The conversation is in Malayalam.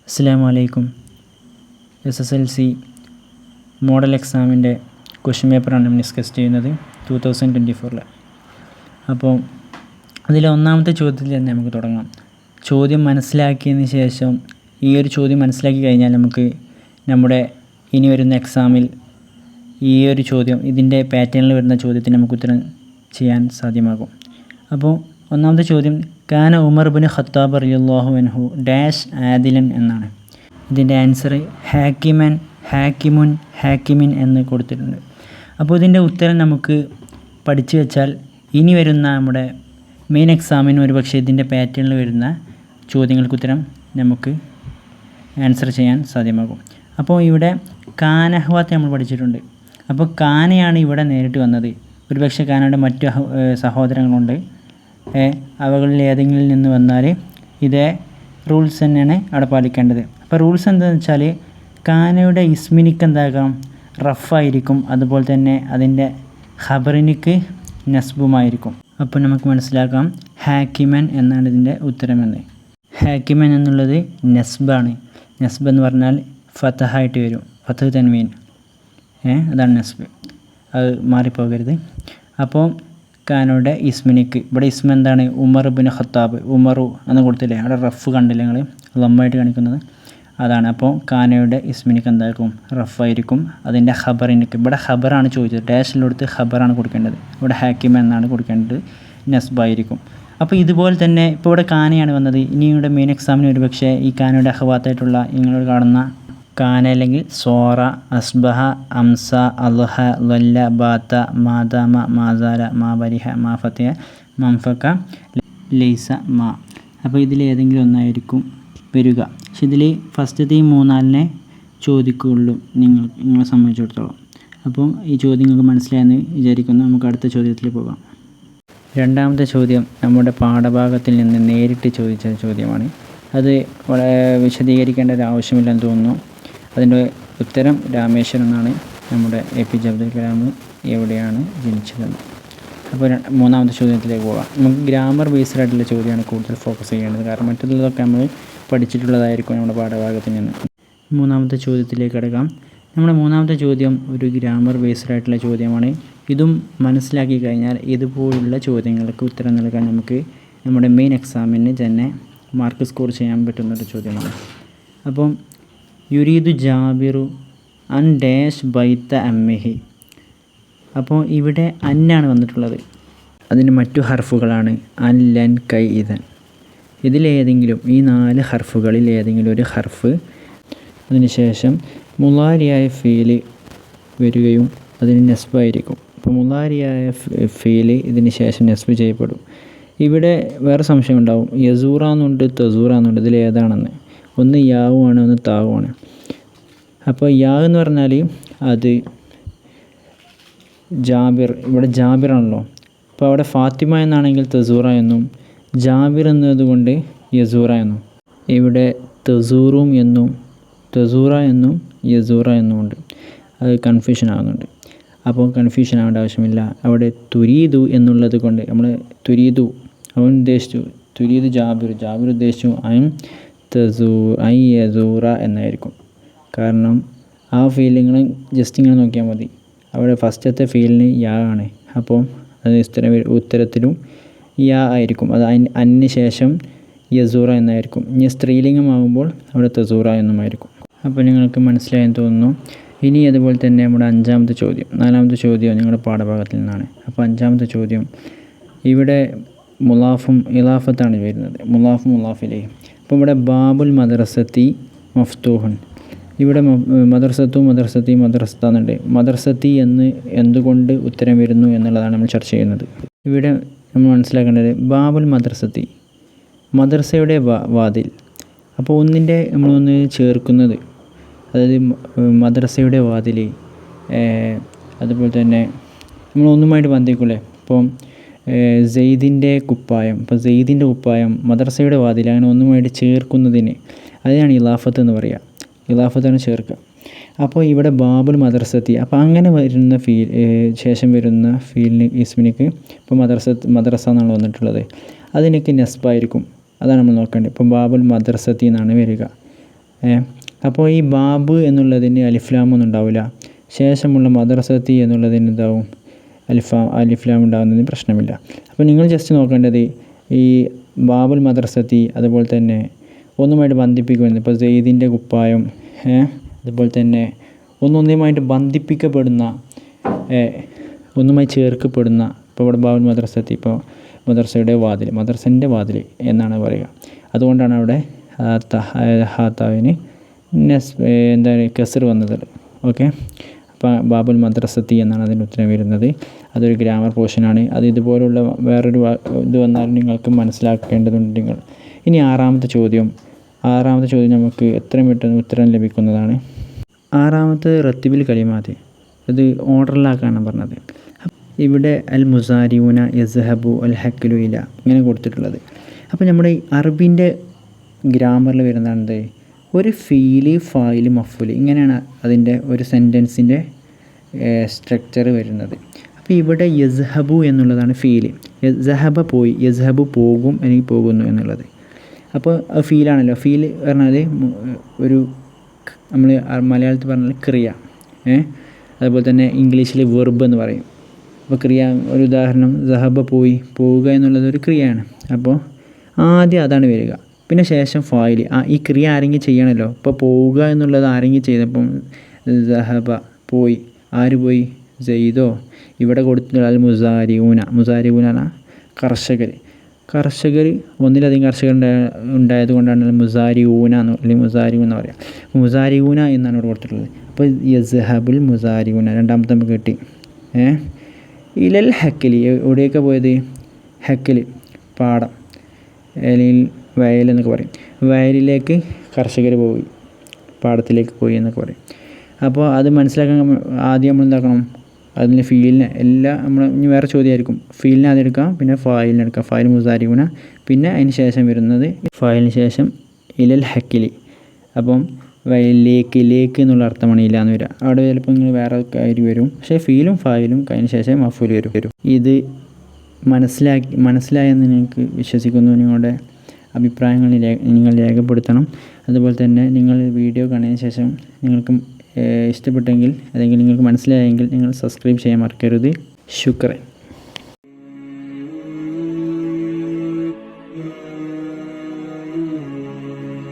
അസ്സലാമു അലൈക്കും. SSLC മോഡൽ എക്സാമിൻ്റെ ക്വസ്റ്റ്യൻ പേപ്പറാണ് നമ്മൾ ഡിസ്കസ് ചെയ്യുന്നത് 2024. അപ്പോൾ അതിൽ ഒന്നാമത്തെ ചോദ്യത്തിൽ തന്നെ നമുക്ക് തുടങ്ങാം. ചോദ്യം മനസ്സിലാക്കിയതിന് ശേഷം ഈ ഒരു ചോദ്യം മനസ്സിലാക്കി കഴിഞ്ഞാൽ നമുക്ക് നമ്മുടെ ഇനി വരുന്ന എക്സാമിൽ ഈ ഒരു ചോദ്യം ഇതിൻ്റെ പാറ്റേണിൽ വരുന്ന ചോദ്യത്തിന് നമുക്ക് ഉത്തരം ചെയ്യാൻ സാധ്യമാകും. അപ്പോൾ ഒന്നാമത്തെ ചോദ്യം കാന ഉമർ ഇബ്നു ഖത്താബ് റളിയല്ലാഹു അൻഹു ഡാഷ് ആദിലൻ എന്നാണ്. ഇതിൻ്റെ ആൻസർ ഹാക്കിമിൻ എന്ന് കൊടുത്തിട്ടുണ്ട്. അപ്പോൾ ഇതിൻ്റെ ഉത്തരം നമുക്ക് പഠിച്ചു വെച്ചാൽ ഇനി വരുന്ന നമ്മുടെ മെയിൻ എക്സാമിന് ഒരു പക്ഷേ ഇതിൻ്റെ പാറ്റേണിൽ വരുന്ന ചോദ്യങ്ങൾക്ക് ഉത്തരം നമുക്ക് ആൻസർ ചെയ്യാൻ സാധ്യമാകും. അപ്പോൾ ഇവിടെ കാനഹ്വാത്ത് നമ്മൾ പഠിച്ചിട്ടുണ്ട്. അപ്പോൾ കാനയാണ് ഇവിടെ നേരിട്ട് വന്നത്. ഒരു പക്ഷേ കാനയുടെ മറ്റു സഹോദരങ്ങളുണ്ട്, അവകളിൽ ഏതെങ്കിലും നിന്ന് വന്നാൽ ഇതേ റൂൾസ് തന്നെയാണ് അവിടെ പാലിക്കേണ്ടത്. അപ്പോൾ റൂൾസ് എന്താണെന്ന് വെച്ചാൽ കാനയുടെ ഇസ്മിനിക്ക് എന്താകാം, റഫായിരിക്കും. അതുപോലെ തന്നെ അതിൻ്റെ ഖബറിനിക്ക് നസ്ബുമായിരിക്കും. അപ്പോൾ നമുക്ക് മനസ്സിലാക്കാം ഹാക്കിമൻ എന്നാണ് ഇതിൻ്റെ ഉത്തരമെന്ന്. ഹാക്കിമൻ എന്നുള്ളത് നസ്ബാണ്. നസ്ബ് എന്ന് പറഞ്ഞാൽ ഫതഹായിട്ട് വരും, ഫതഹ് തൻവീൻ, അതാണ് നസ്ബ്. അത് മാറിപ്പോകരുത്. അപ്പോൾ കാനയുടെ ഇസ്മിനിക്ക് ഇവിടെ ഇസ്മ എന്താണ്, ഉമർ ഇബ്നു ഖത്താബ്, ഉമറു എന്ന് കൊടുത്തില്ലേ, അവിടെ റഫ് കണ്ടില്ലേ നിങ്ങൾ, ലമ്മായിട്ട് കാണിക്കുന്നത് അതാണ്. അപ്പോൾ കാനയുടെ ഇസ്മിനിക്ക് എന്താക്കും, റഫായിരിക്കും. അതിൻ്റെ ഖബറിനിക്ക് ഇവിടെ ഖബറാണ് ചോദിച്ചത്, ഡാഷിലെടുത്ത് ഖബറാണ് കൊടുക്കേണ്ടത്, ഇവിടെ ഹാക്കിമ എന്നാണ് കൊടുക്കേണ്ടത്, നസ്ബായിരിക്കും. അപ്പോൾ ഇതുപോലെ തന്നെ ഇപ്പോൾ ഇവിടെ കാനയാണ് വന്നത്. ഇനി ഇവിടെ മെയിൻ എക്സാമിന് ഒരു പക്ഷേ ഈ കാനയുടെ അഖവാത്തായിട്ടുള്ള നിങ്ങൾ കാണുന്ന കാന അല്ലെങ്കിൽ സോറ, അസ്ബഹ, അംസ, അൽഹ, ലല്ല, ബാത്ത, മാദാമ, മാസാല, മാബരിഹ, മാഫത്തിയ, മംഫക്ക, ലൈസ, മാ. അപ്പോൾ ഇതിലേതെങ്കിലും ഒന്നായിരിക്കും വരിക. പക്ഷെ ഇതിൽ ഫസ്റ്റത്തെ ഈ മൂന്നാലിനെ ചോദിക്കുകയുള്ളൂ നിങ്ങളെ സംബന്ധിച്ചിടത്തോളം. അപ്പോൾ ഈ ചോദ്യം നിങ്ങൾക്ക് മനസ്സിലായെന്ന് വിചാരിക്കുന്നു. നമുക്ക് അടുത്ത ചോദ്യത്തിൽ പോകാം. രണ്ടാമത്തെ ചോദ്യം നമ്മുടെ പാഠഭാഗത്തിൽ നിന്ന് നേരിട്ട് ചോദിച്ച ചോദ്യമാണ്. അത് വളരെ വിശദീകരിക്കേണ്ട ഒരു ആവശ്യമില്ലെന്ന് തോന്നുന്നു. അതിൻ്റെ ഉത്തരം രാമേശ്വരം എന്നാണ്. നമ്മുടെ APJ അബ്ദുൽ കലാം എവിടെയാണ് ജനിച്ചതെന്ന്. അപ്പോൾ മൂന്നാമത്തെ ചോദ്യത്തിലേക്ക് പോകാം. നമുക്ക് ഗ്രാമർ ബേസ്ഡ് ആയിട്ടുള്ള ചോദ്യമാണ് കൂടുതൽ ഫോക്കസ് ചെയ്യേണ്ടത്, കാരണം മറ്റുള്ളതൊക്കെ നമ്മൾ പഠിച്ചിട്ടുള്ളതായിരിക്കും നമ്മുടെ പാഠഭാഗത്തിൽ നിന്ന്. മൂന്നാമത്തെ ചോദ്യത്തിലേക്ക് കിടക്കാം. നമ്മുടെ മൂന്നാമത്തെ ചോദ്യം ഒരു ഗ്രാമർ ബേസ്ഡ് ആയിട്ടുള്ള ചോദ്യമാണ്. ഇതും മനസ്സിലാക്കി കഴിഞ്ഞാൽ ഇതുപോലുള്ള ചോദ്യങ്ങൾക്ക് ഉത്തരം നൽകാൻ നമുക്ക് നമ്മുടെ മെയിൻ എക്സാമിന് തന്നെ മാർക്ക് സ്കോർ ചെയ്യാൻ പറ്റുന്നൊരു ചോദ്യമാണ്. അപ്പം യുരീദു ജാബിറു അൻ ഡാഷ് ബൈത്ത അമ്മിഹി. അപ്പോൾ ഇവിടെ അന്നാണ് വന്നിട്ടുള്ളത്. അതിന് മറ്റു ഹർഫുകളാണ് അൻ, ലൻ, കൈ, ഇതൻ. ഇതിലേതെങ്കിലും ഈ 4 ഹർഫുകളിൽ ഏതെങ്കിലും ഒരു ഹർഫ് അതിനുശേഷം മുളാരിയായ ഫീല് വരികയും അതിന് നസ്ബായിരിക്കും. അപ്പോൾ മുളാരിയായ ഫീല് ഇതിന് ശേഷം നസ്ബ് ചെയ്യപ്പെടും. ഇവിടെ വേറെ സംശയം ഉണ്ടാവും, യസൂറ എന്നുണ്ട്, തസൂറ എന്നുണ്ട്, ഇതിലേതാണെന്ന്. ഒന്ന് യാവുമാണ്, ഒന്ന് താവുമാണ്. അപ്പോൾ യാ എന്ന് പറഞ്ഞാൽ അത് ജാബിർ, ഇവിടെ ജാബിറാണല്ലോ. അപ്പോൾ അവിടെ ഫാത്തിമ എന്നാണെങ്കിൽ തസൂറ എന്നും, ജാബിർ എന്നതുകൊണ്ട് യസൂറ എന്നും. ഇവിടെ തസൂറും എന്നും തസൂറ എന്നും യസൂറ എന്നും ഉണ്ട്. അത് കൺഫ്യൂഷൻ ആകുന്നുണ്ട്. അപ്പോൾ കൺഫ്യൂഷൻ ആവേണ്ട ആവശ്യമില്ല. അവിടെ തുരീദു എന്നുള്ളത് കൊണ്ട് നമ്മൾ തുരീദു, അവൻ ഉദ്ദേശിച്ചു തുരീദു ജാബിർ ഉദ്ദേശിച്ചു ഐ യസൂറ എന്നായിരിക്കും. കാരണം ആ ഫീലിങ്ങൾ ജസ്റ്റ് ഇങ്ങനെ നോക്കിയാൽ മതി. അവിടെ ഫസ്റ്റത്തെ ഫീലിന് യാ ആണ്. അപ്പോൾ അത് ഉത്തരത്തിലും യാ ആയിരിക്കും. അത് അന്നിന് ശേഷം യസൂറ എന്നായിരിക്കും. ഇനി സ്ത്രീലിംഗമാകുമ്പോൾ അവിടെ തസൂറ എന്നുമായിരിക്കും. അപ്പോൾ നിങ്ങൾക്ക് മനസ്സിലായെന്ന് തോന്നുന്നു. ഇനി അതുപോലെ തന്നെ നമ്മുടെ അഞ്ചാമത്തെ ചോദ്യം, നാലാമത്തെ ചോദ്യം നിങ്ങളുടെ പാഠഭാഗത്തിൽ നിന്നാണ്. അപ്പോൾ അഞ്ചാമത്തെ ചോദ്യം ഇവിടെ മുലാഫും ഇലാഫത്താണ് വരുന്നത്, മുലാഫും മുലാഫിലേ. അപ്പോൾ ഇവിടെ ബാബുൽ മദ്രസത്തി മഫ്തൂഹുൻ. ഇവിടെ മദ്രസത്താന്നുണ്ട്. മദ്രസത്തി എന്ന് എന്തുകൊണ്ട് ഉത്തരം വരുന്നു എന്നുള്ളതാണ് നമ്മൾ ചർച്ച ചെയ്യുന്നത്. ഇവിടെ നമ്മൾ മനസ്സിലാക്കേണ്ടത് ബാബുൽ മദ്രസത്തി, മദ്രസയുടെ വാതിൽ. അപ്പോൾ ഒന്നിൻ്റെ നമ്മളൊന്ന് ചേർക്കുന്നത്, അതായത് മദ്രസയുടെ വാതിൽ, അതുപോലെ തന്നെ നമ്മളൊന്നുമായിട്ട് ബന്ധിക്കൂലേ. അപ്പോൾ സെയ്ദിൻ്റെ കുപ്പായം, അപ്പോൾ സെയ്ദിൻ്റെ കുപ്പായം, മദ്രസയുടെ വാതിൽ, അങ്ങനെ ഒന്നുമായിട്ട് ചേർക്കുന്നതിന് അതിനാണ് ഇലാഫത്ത് എന്ന് പറയുക. ഇലാഫത്താണ് ചേർക്കുക. അപ്പോൾ ഇവിടെ ബാബുൽ മദ്രസത്തി, അപ്പോൾ അങ്ങനെ വരുന്ന ശേഷം വരുന്ന ഫീലിന് ഇസ്മിനിക്ക് ഇപ്പോൾ മദ്രസ എന്നാണ് വന്നിട്ടുള്ളത്, അതിനൊക്കെ നസ്ബായിരിക്കും. അതാണ് നമ്മൾ നോക്കേണ്ടത്. ഇപ്പോൾ ബാബുൽ മദ്രസത്തി എന്നാണ് വരിക. അപ്പോൾ ഈ ബാബ് എന്നുള്ളതിന് അലിഫ്ലാമൊന്നും ഉണ്ടാവില്ല. ശേഷമുള്ള മദ്രസത്തി എന്നുള്ളതിന് എന്താവും, അലിഫ്ലാം ഉണ്ടാകുന്നതിന് പ്രശ്നമില്ല. അപ്പോൾ നിങ്ങൾ ജസ്റ്റ് നോക്കേണ്ടത് ഈ ബാബുൽ മദ്രസത്തി അതുപോലെ തന്നെ ഒന്നുമായിട്ട് ബന്ധിപ്പിക്കുന്നത്, ഇപ്പോൾ സെയ്ദിൻ്റെ കുപ്പായം, അതുപോലെ തന്നെ ഒന്നൊന്നുമായിട്ട് ബന്ധിപ്പിക്കപ്പെടുന്ന, ഒന്നുമായി ചേർക്കപ്പെടുന്ന, ഇപ്പോൾ ഇവിടെ ബാബുൽ മദ്രസത്തി, ഇപ്പോൾ മദ്രസയുടെ വാതിൽ, മദ്രസൻ്റെ വാതിൽ എന്നാണ് പറയുക. അതുകൊണ്ടാണ് അവിടെ ഹാത്താവിന് കസർ വന്നത്. ഓക്കെ, അപ്പോൾ ബാബുൽ മദ്രസത്തി എന്നാണ് അതിൻ്റെ ഉത്തരം വരുന്നത്. അതൊരു ഗ്രാമർ പോർഷനാണ്. അത് ഇതുപോലുള്ള വേറൊരു ഇത് വന്നാലും നിങ്ങൾക്ക് മനസ്സിലാക്കേണ്ടതുണ്ട് നിങ്ങൾ. ഇനി ആറാമത്തെ ചോദ്യം നമുക്ക് എത്രയും പെട്ടെന്ന് ഉത്തരം ലഭിക്കുന്നതാണ്. ആറാമത്തെ റത്തിബിൽ കലിമാത്ത്, ഇത് ഓർഡറിലാക്കാനാണ് പറഞ്ഞത്. ഇവിടെ അൽ മുസാരിഊന യസ്ഹബു അൽ ഹക്കലു ഇല ഇങ്ങനെ കൊടുത്തിട്ടുള്ളത്. അപ്പോൾ നമ്മുടെ ഈ അറബിൻ്റെ ഗ്രാമറിൽ വരുന്നതാണത് ഒരു ഫീല്, ഫായില്, മഫൂല്, ഇങ്ങനെയാണ് അതിൻ്റെ ഒരു സെൻറ്റൻസിൻ്റെ സ്ട്രക്ചർ വരുന്നത്. അപ്പോൾ ഇവിടെ യസ്ഹബു എന്നുള്ളതാണ് ഫീല്. യസ്ഹബ പോയി, യസ്ഹബു പോകും, എനിക്ക് പോകുന്നു എന്നുള്ളത്. അപ്പോൾ അത് ഫീലാണല്ലോ. ഫീല് പറഞ്ഞാൽ ഒരു നമ്മൾ മലയാളത്തിൽ പറഞ്ഞാൽ ക്രിയ, അതുപോലെ തന്നെ ഇംഗ്ലീഷിൽ വെർബ് എന്ന് പറയും. അപ്പോൾ ക്രിയ, ഒരു ഉദാഹരണം സഹബ പോയി, പോവുക എന്നുള്ളത് ഒരു ക്രിയയാണ്. അപ്പോൾ ആദ്യം അതാണ് വരിക, പിന്നെ ശേഷം ഫായില്. ഈ ക്രിയ ആരെങ്കിലും ചെയ്യണമല്ലോ. ഇപ്പോൾ പോവുക എന്നുള്ളത് ആരെങ്കിലും ചെയ്തപ്പം സഹബ പോയി, ആര് പോയി, സെയ്ദോ. ഇവിടെ കൊടുത്തിട്ടുള്ള അൽ മുസാരിഊന കർഷകർ ഒന്നിലധികം കർഷകർ ഉണ്ടായത് കൊണ്ടാണ് മുസാരിഊന അല്ലെങ്കിൽ മുസാരിഊന എന്ന് പറയുക. മുസാരിഊന എന്നാണ് ഇവിടെ കൊടുത്തിട്ടുള്ളത്. അപ്പോൾ യസ്ഹബുൽ മുസാരിഊന രണ്ടാമത്തെ നമുക്ക് കിട്ടി. ഇലൽ ഹക്കലി, എവിടെയൊക്കെ പോയത്, ഹക്കൽ പാടം അല്ലെങ്കിൽ വയൽ എന്നൊക്കെ പറയും. വയലിലേക്ക് കർഷകർ പോയി, പാടത്തിലേക്ക് പോയി എന്നൊക്കെ പറയും. അപ്പോൾ അത് മനസ്സിലാക്കാൻ ആദ്യം നമ്മൾ എന്താക്കണം, അതിൻ്റെ ഫീലിനെ എല്ലാം നമ്മൾ ഇനി വേറെ ചോദ്യമായിരിക്കും. ഫീലിനെ ആദ്യം എടുക്കാം, പിന്നെ ഫായിലിനെ എടുക്കാം. ഫായിൽ മുസാരിഊന, പിന്നെ അതിന് ശേഷം വരുന്നത് ഫായിലിന് ശേഷം ഇലൽ ഹക്കിലി. അപ്പം ലേക്ക് എന്നുള്ള അർത്ഥമാണ് ഇല്ല എന്ന് വരിക. അവിടെ ചിലപ്പോൾ നിങ്ങൾ വേറെ കാര്യം വരും, പക്ഷേ ഫീലും ഫായിലും അതിന് ശേഷം മഫൂൽ വരും. ഇത് മനസ്സിലായെന്ന് നിങ്ങൾക്ക് വിശ്വസിക്കുന്നു. നിങ്ങളുടെ അഭിപ്രായങ്ങൾ നിങ്ങൾ രേഖപ്പെടുത്തണം. അതുപോലെ തന്നെ നിങ്ങൾ വീഡിയോ കണ്ടതിന് ശേഷം നിങ്ങൾക്ക് ഇഷ്ടപ്പെട്ടെങ്കിൽ അല്ലെങ്കിൽ നിങ്ങൾക്ക് മനസ്സിലായെങ്കിൽ നിങ്ങൾ സബ്സ്ക്രൈബ് ചെയ്യാൻ മറക്കരുത്. ശുക്രൻ.